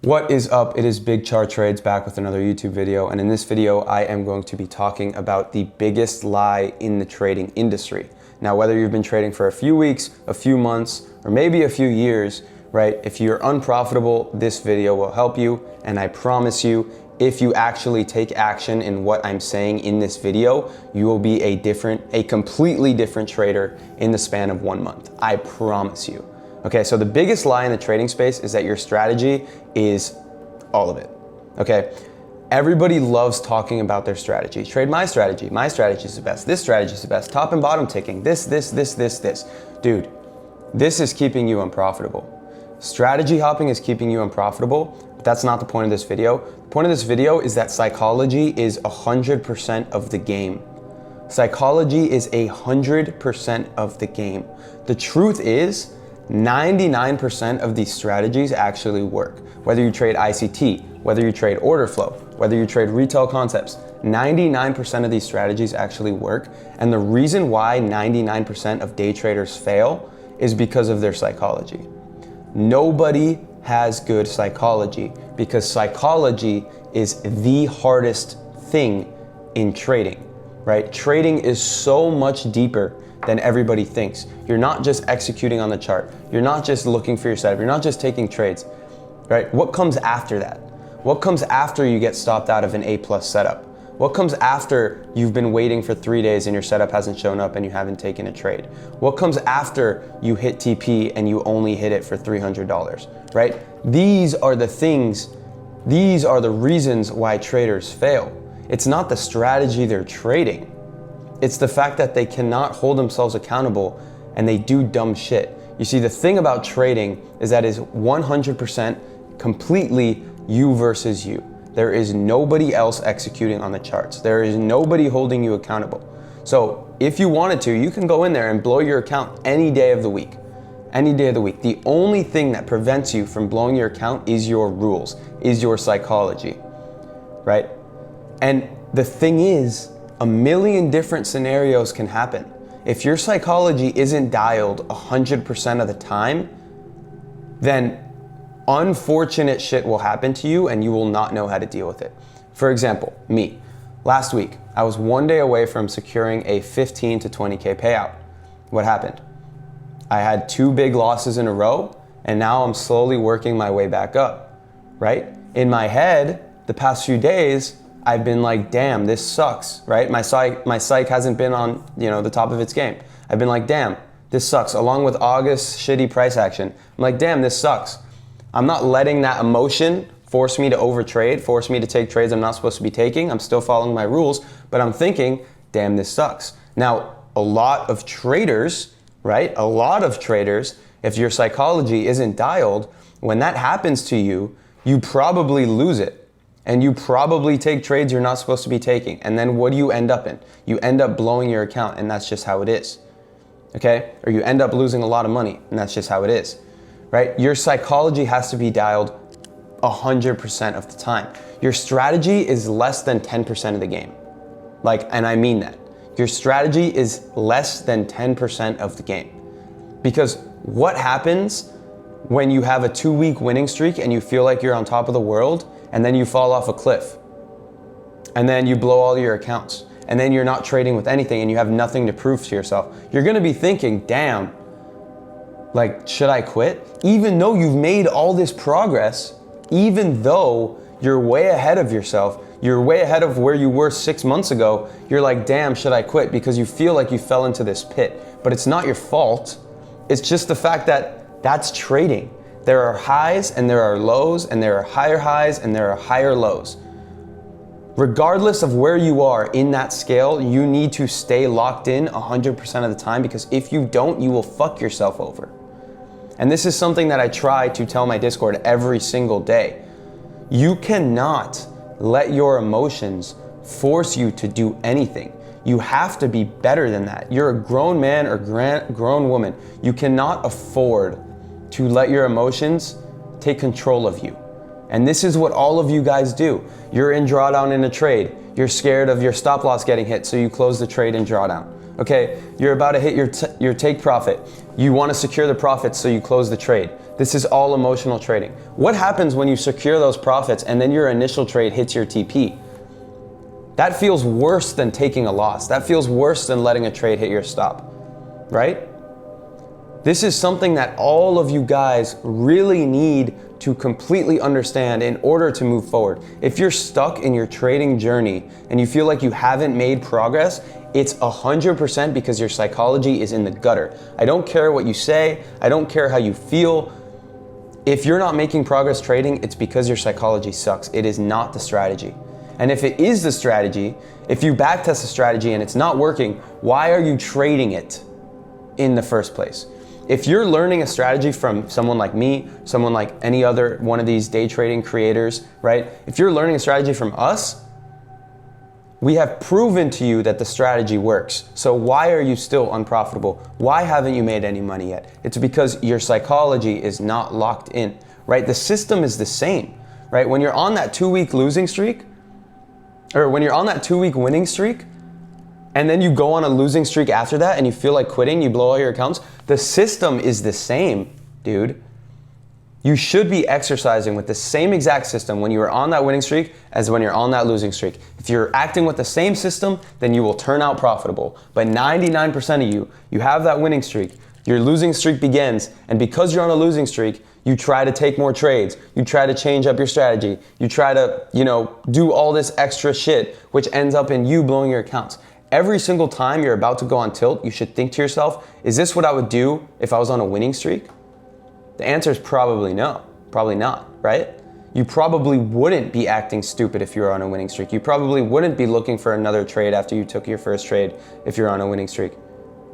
What is up? It is Big Char Trades back with another YouTube video, and in this video I am going to be talking about the biggest lie in the trading industry. Now, whether you've been trading for a few weeks, a few months, or maybe a few years, right? If you're unprofitable, this video will help you, and I promise you, if you actually take action in what I'm saying in this video, you will be a completely different trader in the span of 1 month. I promise you. Okay, so the biggest lie in the trading space is that your strategy is all of it, okay? Everybody loves talking about their strategy. Trade my strategy is the best, this strategy is the best, top and bottom ticking, this. Dude, this is keeping you unprofitable. Strategy hopping is keeping you unprofitable, but that's not the point of this video. The point of this video is that psychology is 100% of the game. Psychology is 100% of the game. The truth is, 99% of these strategies actually work. Whether you trade ICT, whether you trade order flow, whether you trade retail concepts, 99% of these strategies actually work. And the reason why 99% of day traders fail is because of their psychology. Nobody has good psychology because psychology is the hardest thing in trading, right? Trading is so much deeper than everybody thinks. You're not just executing on the chart. You're not just looking for your setup. You're not just taking trades, right? What comes after that? What comes after you get stopped out of an A+ setup? What comes after you've been waiting for 3 days and your setup hasn't shown up and you haven't taken a trade? What comes after you hit TP and you only hit it for $300, right? These are the things, these are the reasons why traders fail. It's not the strategy they're trading. It's the fact that they cannot hold themselves accountable and they do dumb shit. You see, the thing about trading is that it's 100% completely you versus you. There is nobody else executing on the charts. There is nobody holding you accountable. So if you wanted to, you can go in there and blow your account any day of the week. Any day of the week. The only thing that prevents you from blowing your account is your rules, is your psychology, right? And the thing is, a million different scenarios can happen. If your psychology isn't dialed 100% of the time, then unfortunate shit will happen to you and you will not know how to deal with it. For example, me. Last week, I was 1 day away from securing a 15 to 20K payout. What happened? I had 2 big losses in a row and now I'm slowly working my way back up, right? In my head, the past few days, I've been like, damn, this sucks, right? My psych hasn't been on, the top of its game. I've been like, damn, this sucks. Along with August's shitty price action, I'm like, damn, this sucks. I'm not letting that emotion force me to overtrade, force me to take trades I'm not supposed to be taking. I'm still following my rules, but I'm thinking, damn, this sucks. Now, a lot of traders, right? A lot of traders, if your psychology isn't dialed, when that happens to you, you probably lose it. And you probably take trades you're not supposed to be taking. And then what do you end up in? You end up blowing your account, and that's just how it is, okay? Or you end up losing a lot of money, and that's just how it is, right? Your psychology has to be dialed 100% of the time. Your strategy is less than 10% of the game. And I mean that. Your strategy is less than 10% of the game. Because what happens when you have a 2-week winning streak and you feel like you're on top of the world, and then you fall off a cliff, and then you blow all your accounts, and then you're not trading with anything and you have nothing to prove to yourself? You're gonna be thinking, damn, should I quit? Even though you've made all this progress, even though you're way ahead of yourself, you're way ahead of where you were 6 months ago, you're like, damn, should I quit? Because you feel like you fell into this pit. But it's not your fault. It's just the fact that that's trading. There are highs and there are lows, and there are higher highs and there are higher lows. Regardless of where you are in that scale, you need to stay locked in 100% of the time, because if you don't, you will fuck yourself over. And this is something that I try to tell my Discord every single day. You cannot let your emotions force you to do anything. You have to be better than that. You're a grown man or grown woman. You cannot afford to let your emotions take control of you. And this is what all of you guys do. You're in drawdown in a trade. You're scared of your stop loss getting hit, so you close the trade in drawdown. Okay, you're about to hit your take profit. You want to secure the profits, so you close the trade. This is all emotional trading. What happens when you secure those profits and then your initial trade hits your TP? That feels worse than taking a loss. That feels worse than letting a trade hit your stop, right? This is something that all of you guys really need to completely understand in order to move forward. If you're stuck in your trading journey and you feel like you haven't made progress, it's 100% because your psychology is in the gutter. I don't care what you say. I don't care how you feel. If you're not making progress trading, it's because your psychology sucks. It is not the strategy. And if it is the strategy, if you backtest the strategy and it's not working, why are you trading it in the first place? If you're learning a strategy from someone like me, someone like any other one of these day trading creators, right? If you're learning a strategy from us, we have proven to you that the strategy works. So why are you still unprofitable? Why haven't you made any money yet? It's because your psychology is not locked in, right? The system is the same, right? When you're on that 2-week losing streak, or when you're on that 2-week winning streak, and then you go on a losing streak after that and you feel like quitting, you blow all your accounts, the system is the same, dude. You should be exercising with the same exact system when you are on that winning streak as when you're on that losing streak. If you're acting with the same system, then you will turn out profitable. But 99% of you have that winning streak. Your losing streak begins, and because you're on a losing streak, you try to take more trades. You try to change up your strategy. You try to, do all this extra shit, which ends up in you blowing your accounts. Every single time you're about to go on tilt, you should think to yourself, is this what I would do if I was on a winning streak? The answer is probably no, probably not, right? You probably wouldn't be acting stupid if you were on a winning streak. You probably wouldn't be looking for another trade after you took your first trade if you're on a winning streak,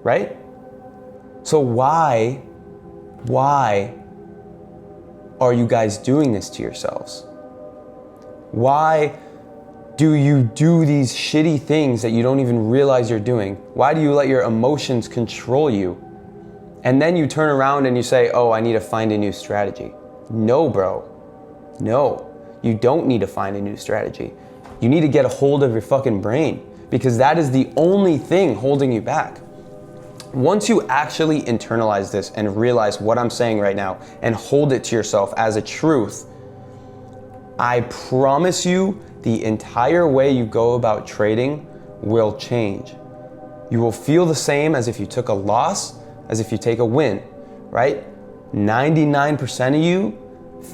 right? So why are you guys doing this to yourselves? Why do you do these shitty things that you don't even realize you're doing? Why do you let your emotions control you? And then you turn around and you say, oh, I need to find a new strategy. No, bro. No, you don't need to find a new strategy. You need to get a hold of your fucking brain, because that is the only thing holding you back. Once you actually internalize this and realize what I'm saying right now and hold it to yourself as a truth, I promise you the entire way you go about trading will change. You will feel the same as if you took a loss, as if you take a win, right? 99% of you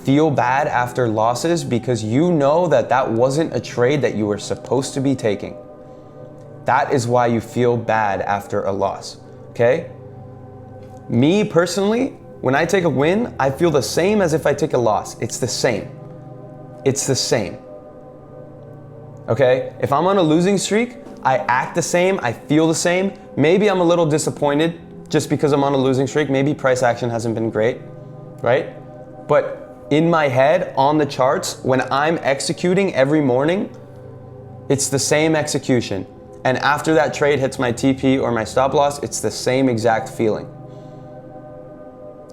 feel bad after losses because you know that that wasn't a trade that you were supposed to be taking. That is why you feel bad after a loss, okay? Me personally, when I take a win, I feel the same as if I take a loss. It's the same. It's the same. Okay? If I'm on a losing streak, I act the same, I feel the same. Maybe I'm a little disappointed just because I'm on a losing streak. Maybe price action hasn't been great, right? But in my head, on the charts, when I'm executing every morning, it's the same execution. And after that trade hits my TP or my stop loss, it's the same exact feeling.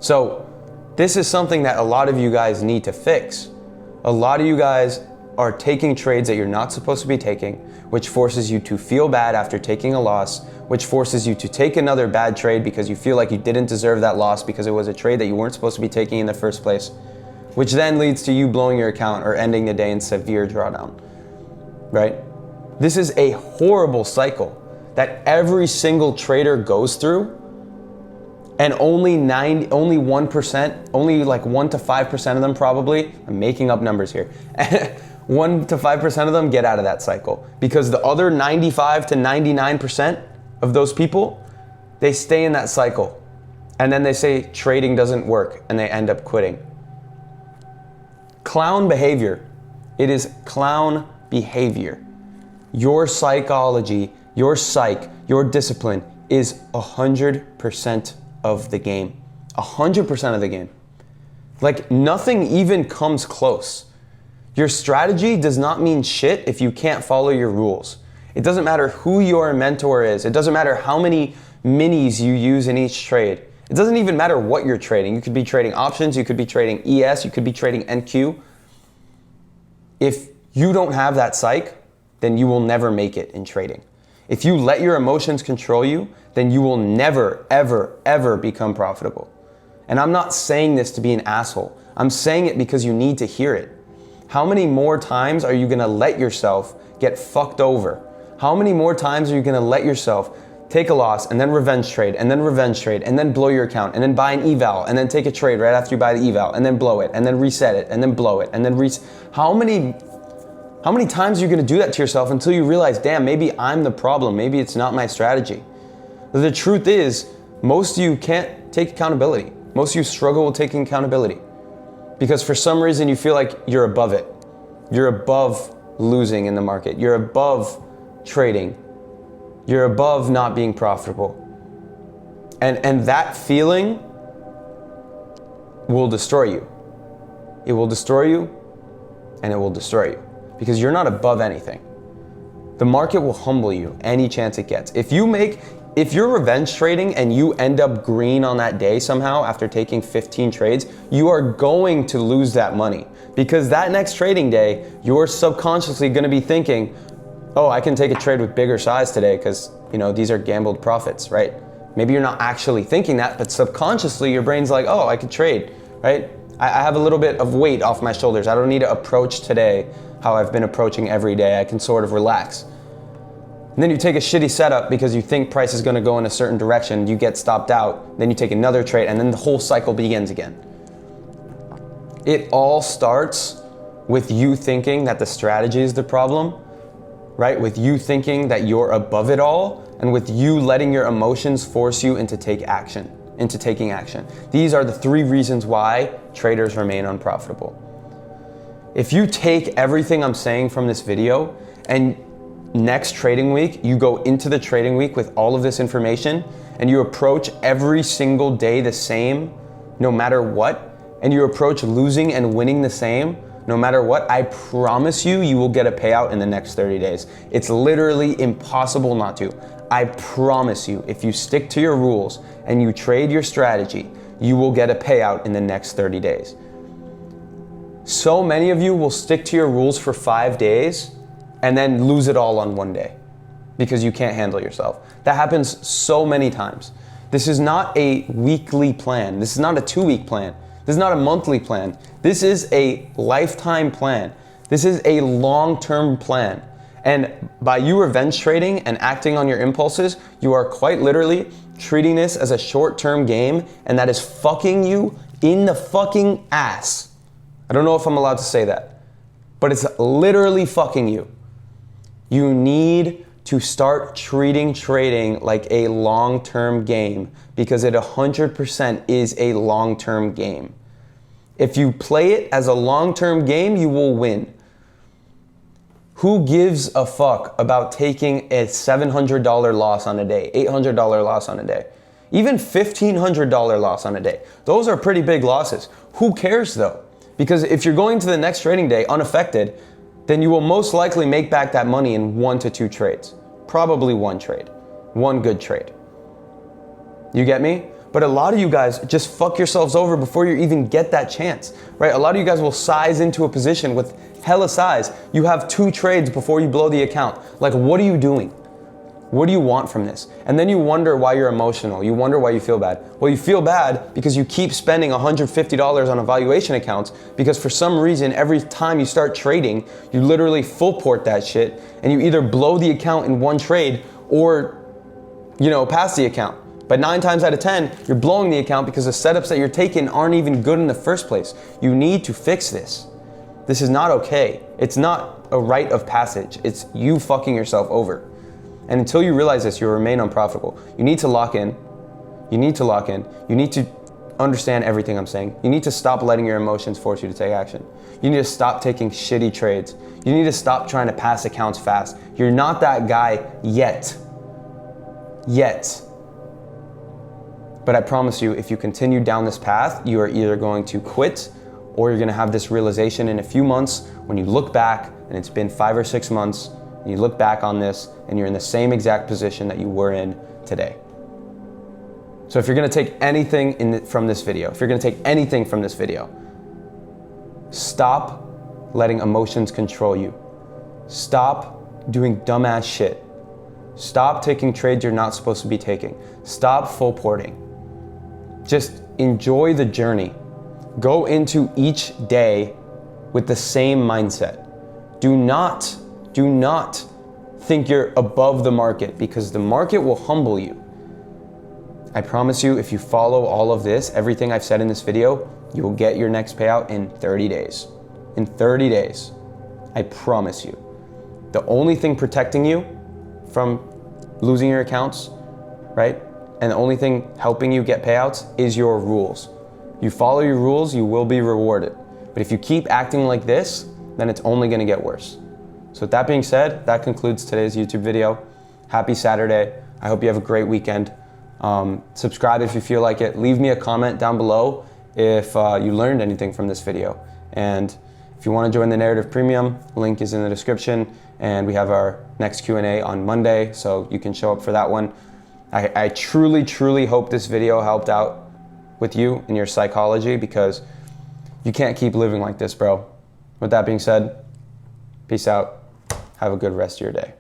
So this is something that a lot of you guys need to fix. A lot of you guys are taking trades that you're not supposed to be taking, which forces you to feel bad after taking a loss, which forces you to take another bad trade because you feel like you didn't deserve that loss because it was a trade that you weren't supposed to be taking in the first place, which then leads to you blowing your account or ending the day in severe drawdown, right? This is a horrible cycle that every single trader goes through, and only 1%, only like 1 to 5% of them probably, I'm making up numbers here, 1 to 5% of them get out of that cycle, because the other 95 to 99% of those people, they stay in that cycle, and then they say trading doesn't work and they end up quitting. Clown behavior. It is clown behavior. Your psychology, your psyche, your discipline is 100% of the game. 100% of the game. Like nothing even comes close. Your strategy does not mean shit if you can't follow your rules. It doesn't matter who your mentor is. It doesn't matter how many minis you use in each trade. It doesn't even matter what you're trading. You could be trading options, you could be trading ES, you could be trading NQ. If you don't have that psyche, then you will never make it in trading. If you let your emotions control you, then you will never, ever, ever become profitable. And I'm not saying this to be an asshole. I'm saying it because you need to hear it. How many more times are you gonna let yourself get fucked over? How many more times are you gonna let yourself take a loss and then revenge trade and then revenge trade and then blow your account and then buy an eval and then take a trade right after you buy the eval and then blow it and then reset it and then blow it and then How many times are you gonna do that to yourself until you realize, damn, maybe I'm the problem, maybe it's not my strategy? The truth is, most of you can't take accountability. Most of you struggle with taking accountability because for some reason you feel like you're above it. You're above losing in the market. You're above trading. You're above not being profitable. And that feeling will destroy you. It will destroy you and it will destroy you because you're not above anything. The market will humble you any chance it gets. If you're revenge trading and you end up green on that day somehow after taking 15 trades, you are going to lose that money because that next trading day, you're subconsciously gonna be thinking, oh, I can take a trade with bigger size today because these are gambled profits, right? Maybe you're not actually thinking that, but subconsciously your brain's like, oh, I could trade, right? I have a little bit of weight off my shoulders. I don't need to approach today how I've been approaching every day. I can sort of relax. And then you take a shitty setup because you think price is gonna go in a certain direction, you get stopped out, then you take another trade, and then the whole cycle begins again. It all starts with you thinking that the strategy is the problem, right? With you thinking that you're above it all, and with you letting your emotions force you into taking action. These are the 3 reasons why traders remain unprofitable. If you take everything I'm saying from this video and next trading week, you go into the trading week with all of this information and you approach every single day the same, no matter what, and you approach losing and winning the same, no matter what, I promise you, you will get a payout in the next 30 days. It's literally impossible not to. I promise you, if you stick to your rules and you trade your strategy, you will get a payout in the next 30 days. So many of you will stick to your rules for 5 days and then lose it all on one day because you can't handle yourself. That happens so many times. This is not a weekly plan. This is not a 2-week plan. This is not a monthly plan. This is a lifetime plan. This is a long-term plan. And by you revenge trading and acting on your impulses, you are quite literally treating this as a short-term game, and that is fucking you in the fucking ass. I don't know if I'm allowed to say that, but it's literally fucking you. You need to start treating trading like a long-term game because it 100% is a long-term game. If you play it as a long-term game, you will win. Who gives a fuck about taking a $700 loss on a day, $800 loss on a day, even $1,500 loss on a day? Those are pretty big losses. Who cares though? Because if you're going to the next trading day unaffected, then you will most likely make back that money in 1 to 2 trades. Probably 1 trade, 1 good trade. You get me? But a lot of you guys just fuck yourselves over before you even get that chance, right? A lot of you guys will size into a position with hella size. You have 2 trades before you blow the account. Like, what are you doing? What do you want from this? And then you wonder why you're emotional. You wonder why you feel bad. Well, you feel bad because you keep spending $150 on evaluation accounts because for some reason, every time you start trading, you literally full port that shit and you either blow the account in 1 trade or, pass the account. But 9 times out of 10, you're blowing the account because the setups that you're taking aren't even good in the first place. You need to fix this. This is not okay. It's not a rite of passage. It's you fucking yourself over. And until you realize this, you'll remain unprofitable. You need to lock in. You need to lock in. You need to understand everything I'm saying. You need to stop letting your emotions force you to take action. You need to stop taking shitty trades. You need to stop trying to pass accounts fast. You're not that guy yet. Yet. But I promise you, if you continue down this path, you are either going to quit or you're gonna have this realization in a few months when you look back and it's been 5 or 6 months and you look back on this and you're in the same exact position that you were in today. So if you're gonna take anything from this video, stop letting emotions control you. Stop doing dumbass shit. Stop taking trades you're not supposed to be taking. Stop full porting. Just enjoy the journey. Go into each day with the same mindset. Do not think you're above the market, because the market will humble you. I promise you, if you follow all of this, everything I've said in this video, you will get your next payout in 30 days. In 30 days, I promise you. The only thing protecting you from losing your accounts, right? And the only thing helping you get payouts is your rules. You follow your rules, you will be rewarded. But if you keep acting like this, then it's only gonna get worse. So with that being said, that concludes today's YouTube video. Happy Saturday. I hope you have a great weekend. Subscribe if you feel like it. Leave me a comment down below if you learned anything from this video. And if you want to join the Narrative Premium, link is in the description. And we have our next Q&A on Monday, so you can show up for that one. I truly hope this video helped out with you in your psychology, because you can't keep living like this, bro. With that being said, peace out. Have a good rest of your day.